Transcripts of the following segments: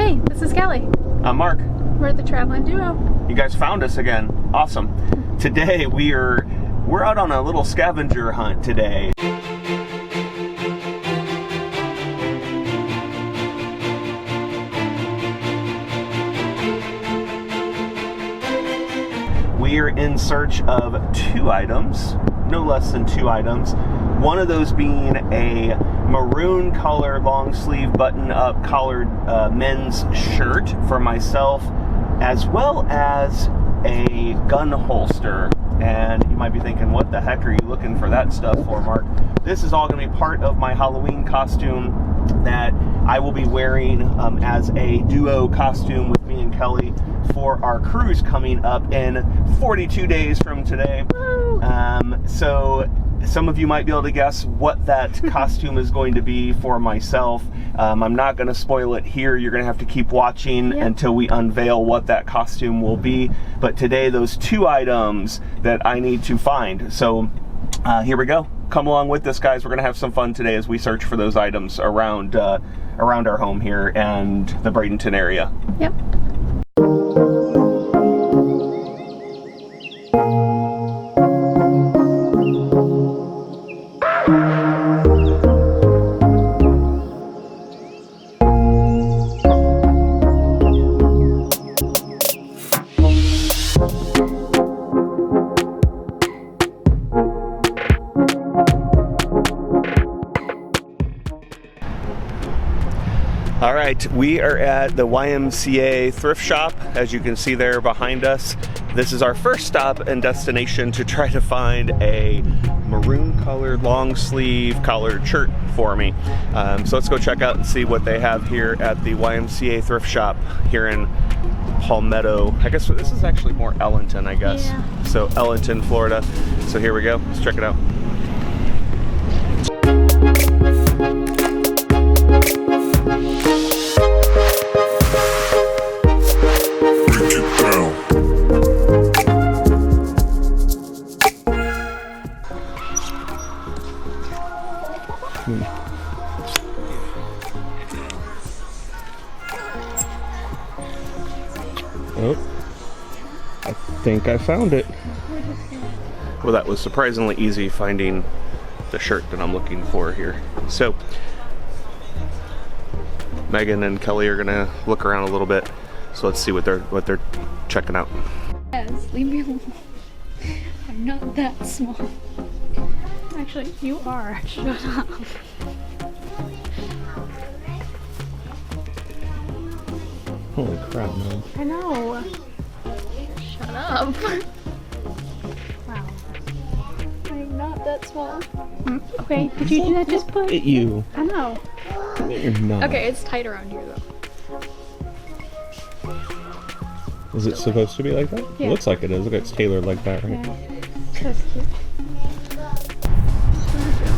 Hey, this is Kelly. I'm Mark. We're the traveling duo. You guys found us again. Awesome. Today we're out on a little scavenger hunt today. We are in search of two items, no less than two items. One of those being a maroon color long sleeve button up collared men's shirt for myself, as well as a gun holster. And you might be thinking, what the heck are you looking for that stuff for, Mark? This is all going to be part of my Halloween costume that I will be wearing as a duo costume with me and Kelly for our cruise coming up in 42 days from today. So some of you might be able to guess what that costume is going to be for myself. I'm not going to spoil it here. You're going to have to keep watching until we unveil what that costume will be. But today, those two items that I need to find. So here we go. Come along with us, guys. We're going to have some fun today as we search for those items around our home here and the Bradenton area. Yep. All right, we are at the YMCA thrift shop, as you can see there behind us. This is our first stop and destination to try to find a maroon colored long sleeve collared shirt for me. So let's go check out and see what they have here at the YMCA thrift shop here in Palmetto. I guess this is actually more Ellenton, I guess. Yeah. So Ellenton, Florida. So here we go, let's check it out. Oh, I think I found it. Well, that was surprisingly easy finding the shirt that I'm looking for here. So, Megan and Kelly are gonna look around a little bit. So let's see what they're checking out. Yes, leave me alone. I'm not that small. Actually, you are. Shut up. Holy crap, man. I know. Shut up. Wow. I'm not that small. Okay, did you do that just put? At you. I know. You're not. Okay, it's tight around here though. Is it supposed to be like that? Yeah. It looks like it is. Look, it's tailored like that, right? Yeah. That's cute.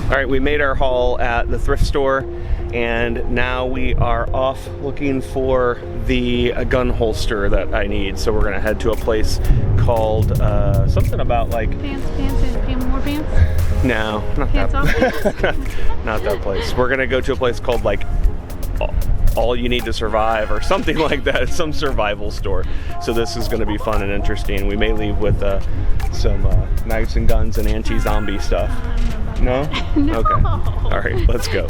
All right, we made our haul at the thrift store, and now we are off looking for the gun holster that I need. So we're gonna head to a place called something about like Pants, and more pants? no, not Pants that not that place. We're gonna go to a place called like All You Need to Survive or something like that. It's some survival store. So this is gonna be fun and interesting. We may leave with some knives and guns and anti-zombie stuff. No? No. Okay. All right, let's go.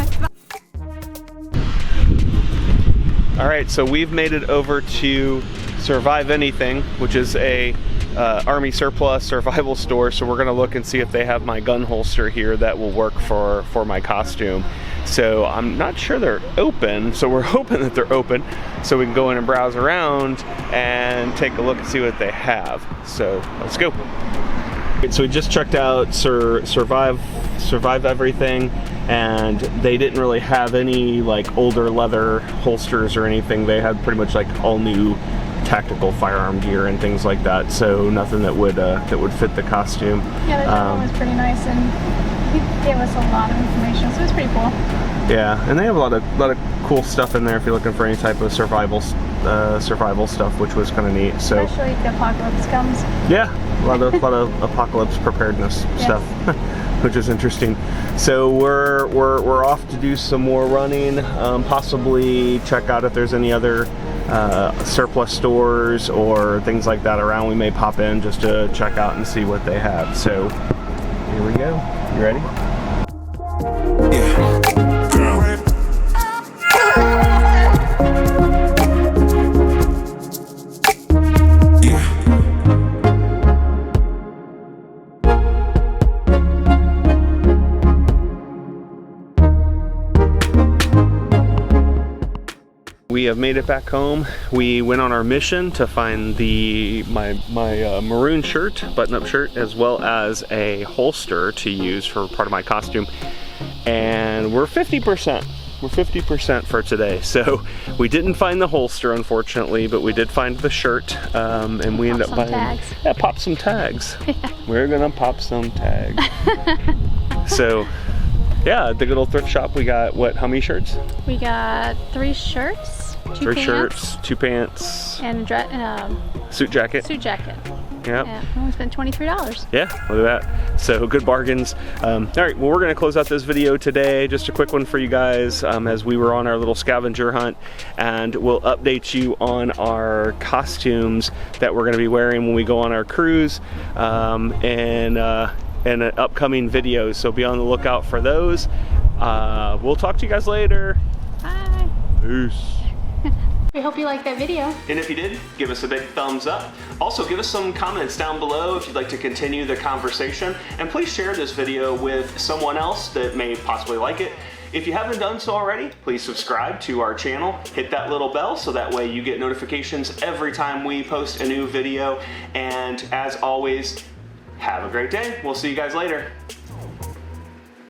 All right, so we've made it over to Survive Anything, which is a Army surplus survival store. So we're gonna look and see if they have my gun holster here that will work for my costume. So I'm not sure they're open, so we're hoping that they're open so we can go in and browse around and take a look and see what they have. So let's go. So we just checked out Survive Everything, and they didn't really have any like older leather holsters or anything. They had pretty much like all new tactical firearm gear and things like that. So nothing that would fit the costume. Yeah, the demo was pretty nice, and he gave us a lot of information, so it was pretty cool. Yeah, and they have a lot of cool stuff in there if you're looking for any type of survival stuff, which was kind of neat. So especially if the apocalypse comes. Yeah, a lot of apocalypse preparedness stuff, which is interesting. So we're off to do some more running, possibly check out if there's any other surplus stores or things like that around, we may pop in just to check out and see what they have. So here we go. You ready? Yeah. We have made it back home. We went on our mission to find my maroon shirt, button-up shirt, as well as a holster to use for part of my costume. And we're 50%. We're 50% for today. So we didn't find the holster, unfortunately, but we did find the shirt. And we ended up buying tags. Yeah, pop some tags. We're gonna pop some tags. So yeah, the good old thrift shop. We got what? How many shirts? We got 3 shirts, 2 pants, 2 pants, and a suit jacket. Suit jacket. Yep. Yeah. We only spent $23. Yeah, look at that. So good bargains. All right, well, we're gonna close out this video today. Just a quick one for you guys, as we were on our little scavenger hunt, and we'll update you on our costumes that we're gonna be wearing when we go on our cruise, and upcoming videos, so be on the lookout for those. We'll talk to you guys later. Bye. Peace. We hope you liked that video. And if you did, give us a big thumbs up. Also, give us some comments down below if you'd like to continue the conversation. And please share this video with someone else that may possibly like it. If you haven't done so already, please subscribe to our channel. Hit that little bell so that way you get notifications every time we post a new video. And as always, have a great day. We'll see you guys later.